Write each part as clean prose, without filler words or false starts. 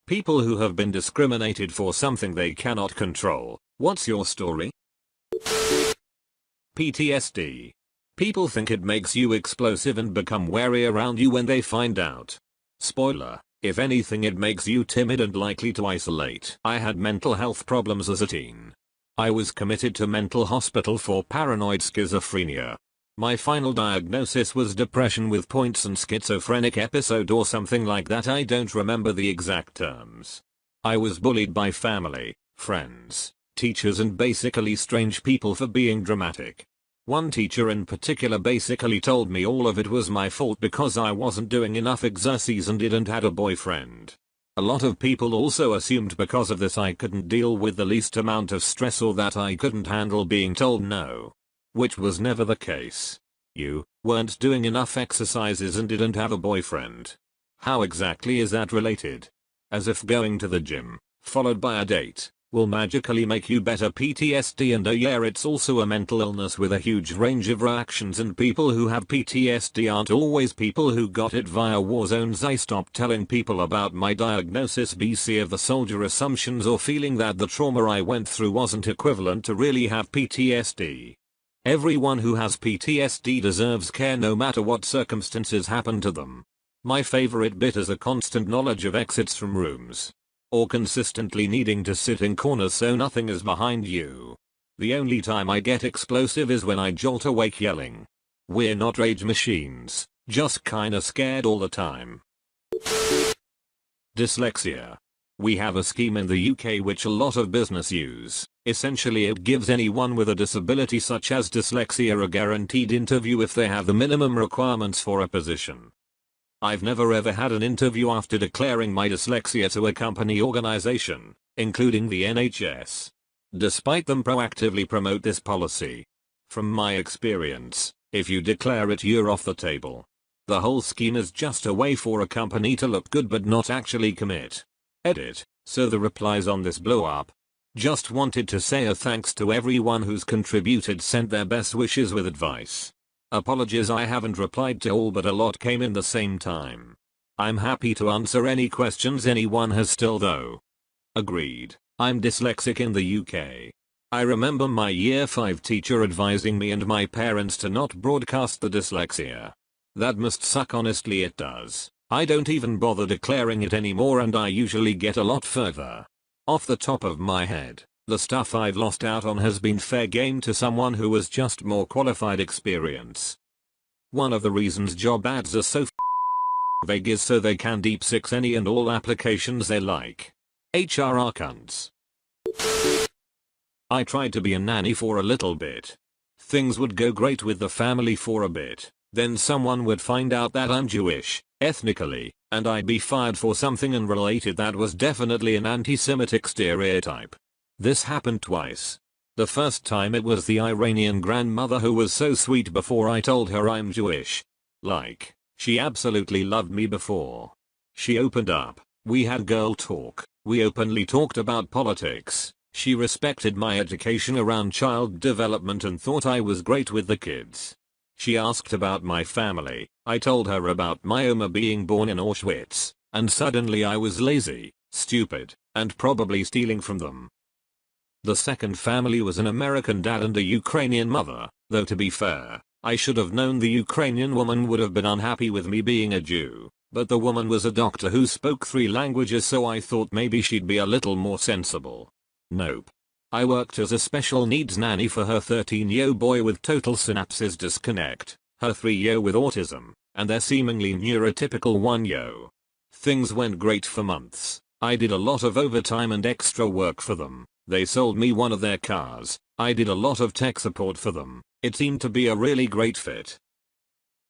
People who have been discriminated for something they cannot control. What's your story? PTSD. People think it makes you explosive and become wary around you when they find out. Spoiler, if anything it makes you timid and likely to isolate. I had mental health problems as a teen. I was committed to mental hospital for paranoid schizophrenia. My final diagnosis was depression with points and schizophrenic episode or something like that. I don't remember the exact terms. I was bullied by family, friends, teachers and basically strange people for being dramatic. One teacher in particular basically told me all of it was my fault because I wasn't doing enough exercise and didn't have a boyfriend. A lot of people also assumed because of this I couldn't deal with the least amount of stress or that I couldn't handle being told no. Which was never the case. You weren't doing enough exercises and didn't have a boyfriend. How exactly is that related? As if going to the gym, followed by a date, will magically make you better. PTSD, and yeah, it's also a mental illness with a huge range of reactions, and people who have PTSD aren't always people who got it via war zones. I stopped telling people about my diagnosis BC of the soldier assumptions or feeling that the trauma I went through wasn't equivalent to really have PTSD. Everyone who has PTSD deserves care no matter what circumstances happen to them. My favorite bit is a constant knowledge of exits from rooms. Or consistently needing to sit in corners so nothing is behind you. The only time I get explosive is when I jolt awake yelling. We're not rage machines, just kinda scared all the time. Dyslexia. We have a scheme in the UK which a lot of business use. Essentially it gives anyone with a disability such as dyslexia a guaranteed interview if they have the minimum requirements for a position. I've never ever had an interview after declaring my dyslexia to a company organization, including the NHS. Despite them proactively promote this policy. From my experience, if you declare it you're off the table. The whole scheme is just a way for a company to look good but not actually commit. Edit. So the replies on this blow up. Just wanted to say a thanks to everyone who's contributed, sent their best wishes with advice. Apologies I haven't replied to all, but a lot came in the same time. I'm happy to answer any questions anyone has still though. Agreed. I'm dyslexic in the UK. I remember my year 5 teacher advising me and my parents to not broadcast the dyslexia. That must suck, honestly it does. I don't even bother declaring it anymore and I usually get a lot further. Off the top of my head, the stuff I've lost out on has been fair game to someone who was just more qualified experience. One of the reasons job ads are so vague is so they can deep six any and all applications they like. HR cunts. I tried to be a nanny for a little bit. Things would go great with the family for a bit, then someone would find out that I'm Jewish, ethnically, and I'd be fired for something unrelated that was definitely an anti-Semitic stereotype. This happened twice. The first time it was the Iranian grandmother who was so sweet before I told her I'm Jewish. Like, she absolutely loved me before. She opened up, we had girl talk, we openly talked about politics, she respected my education around child development and thought I was great with the kids. She asked about my family, I told her about my Oma being born in Auschwitz, and suddenly I was lazy, stupid, and probably stealing from them. The second family was an American dad and a Ukrainian mother, though to be fair, I should have known the Ukrainian woman would have been unhappy with me being a Jew, but the woman was a doctor who spoke 3 languages, so I thought maybe she'd be a little more sensible. Nope. I worked as a special needs nanny for her 13-year-old boy with total synapses disconnect, her 3-year-old with autism, and their seemingly neurotypical 1-year-old. Things went great for months. I did a lot of overtime and extra work for them. They sold me one of their cars. I did a lot of tech support for them. It seemed to be a really great fit.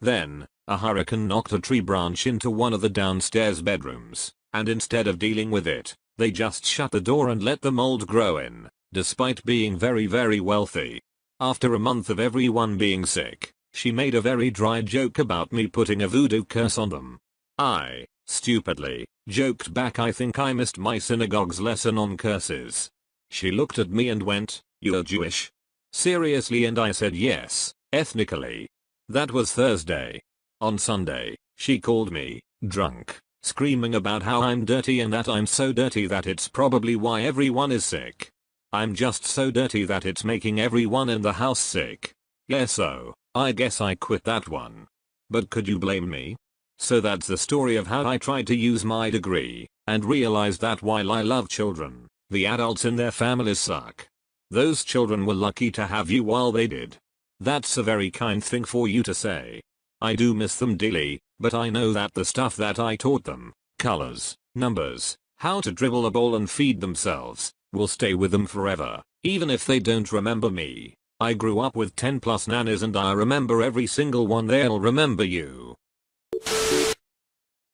Then, a hurricane knocked a tree branch into one of the downstairs bedrooms, and instead of dealing with it, they just shut the door and let the mold grow in, despite being very wealthy. After a month of everyone being sick, she made a very dry joke about me putting a voodoo curse on them. I, stupidly, joked back I think I missed my synagogue's lesson on curses. She looked at me and went, "You're Jewish?" Seriously, and I said yes, ethnically. That was Thursday. On Sunday, she called me, drunk, screaming about how I'm dirty and that I'm so dirty that it's probably why everyone is sick. I'm just so dirty that it's making everyone in the house sick. Yeah, so I guess I quit that one. But could you blame me? So that's the story of how I tried to use my degree and realized that while I love children, the adults in their families suck. Those children were lucky to have you while they did. That's a very kind thing for you to say. I do miss them dearly, but I know that the stuff that I taught them, colors, numbers, how to dribble a ball and feed themselves, will stay with them forever, even if they don't remember me. I grew up with 10 plus nannies and I remember every single one. They'll remember you.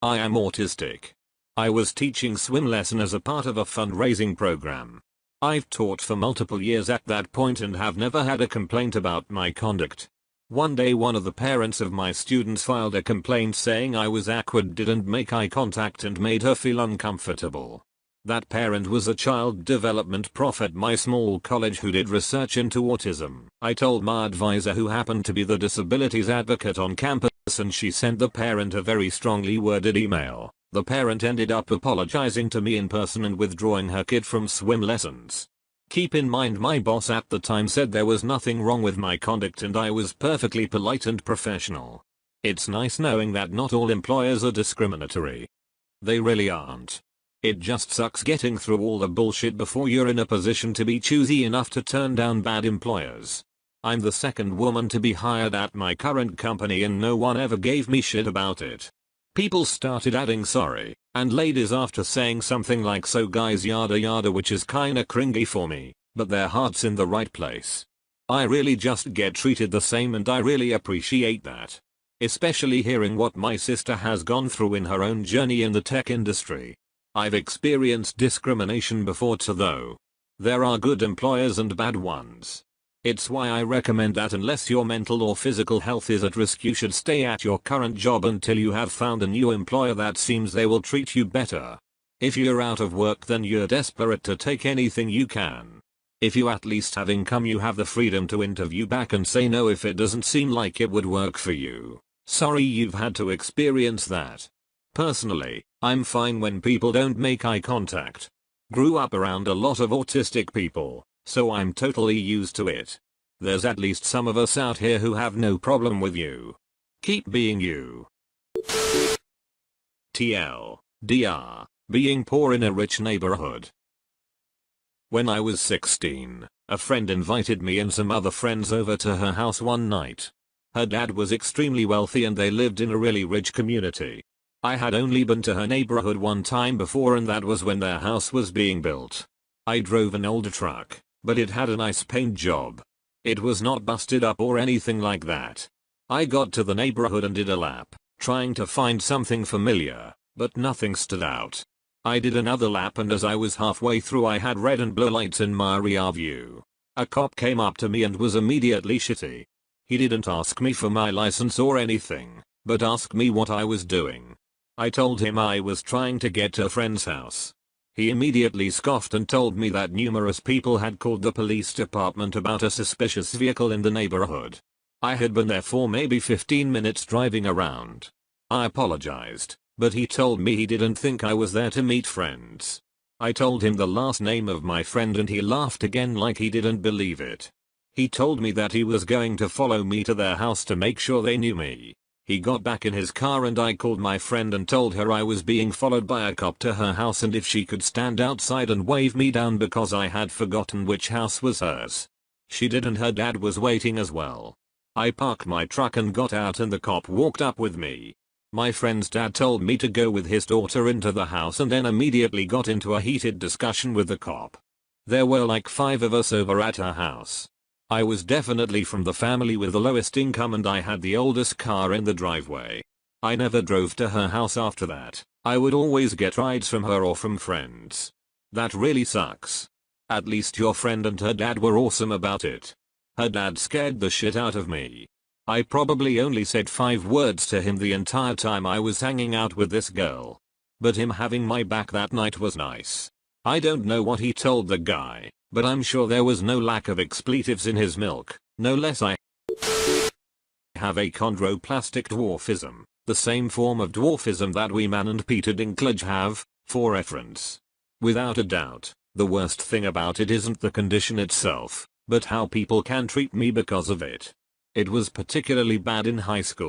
I am autistic. I was teaching swim lesson as a part of a fundraising program. I've taught for multiple years at that point and have never had a complaint about my conduct. One day one of the parents of my students filed a complaint saying I was awkward, didn't make eye contact and made her feel uncomfortable. That parent was a child development prof at my small college who did research into autism. I told my advisor, who happened to be the disabilities advocate on campus, and she sent the parent a very strongly worded email. The parent ended up apologizing to me in person and withdrawing her kid from swim lessons. Keep in mind, my boss at the time said there was nothing wrong with my conduct and I was perfectly polite and professional. It's nice knowing that not all employers are discriminatory. They really aren't. It just sucks getting through all the bullshit before you're in a position to be choosy enough to turn down bad employers. I'm the second woman to be hired at my current company and no one ever gave me shit about it. People started adding sorry and ladies after saying something like so guys yada yada, which is kinda cringy for me, but their heart's in the right place. I really just get treated the same and I really appreciate that. Especially hearing what my sister has gone through in her own journey in the tech industry. I've experienced discrimination before too, though. There are good employers and bad ones. It's why I recommend that unless your mental or physical health is at risk, you should stay at your current job until you have found a new employer that seems they will treat you better. If you're out of work, then you're desperate to take anything you can. If you at least have income, you have the freedom to interview back and say no if it doesn't seem like it would work for you. Sorry you've had to experience that. Personally, I'm fine when people don't make eye contact. Grew up around a lot of autistic people, so I'm totally used to it. There's at least some of us out here who have no problem with you. Keep being you. TLDR, being poor in a rich neighborhood. When I was 16, a friend invited me and some other friends over to her house one night. Her dad was extremely wealthy and they lived in a really rich community. I had only been to her neighborhood one time before, and that was when their house was being built. I drove an older truck, but it had a nice paint job. It was not busted up or anything like that. I got to the neighborhood and did a lap, trying to find something familiar, but nothing stood out. I did another lap, and as I was halfway through I had red and blue lights in my rear view. A cop came up to me and was immediately shitty. He didn't ask me for my license or anything, but asked me what I was doing. I told him I was trying to get to a friend's house. He immediately scoffed and told me that numerous people had called the police department about a suspicious vehicle in the neighborhood. I had been there for maybe 15 minutes driving around. I apologized, but he told me he didn't think I was there to meet friends. I told him the last name of my friend and he laughed again like he didn't believe it. He told me that he was going to follow me to their house to make sure they knew me. He got back in his car and I called my friend and told her I was being followed by a cop to her house and if she could stand outside and wave me down because I had forgotten which house was hers. She did, and her dad was waiting as well. I parked my truck and got out and the cop walked up with me. My friend's dad told me to go with his daughter into the house and then immediately got into a heated discussion with the cop. There were like 5 of us over at her house. I was definitely from the family with the lowest income and I had the oldest car in the driveway. I never drove to her house after that. I would always get rides from her or from friends. That really sucks. At least your friend and her dad were awesome about it. Her dad scared the shit out of me. I probably only said 5 words to him the entire time I was hanging out with this girl. But him having my back that night was nice. I don't know what he told the guy, but I'm sure there was no lack of expletives in his milk, no less. I have achondroplastic dwarfism, the same form of dwarfism that we Man and Peter Dinklage have, for reference. Without a doubt, the worst thing about it isn't the condition itself, but how people can treat me because of it. It was particularly bad in high school.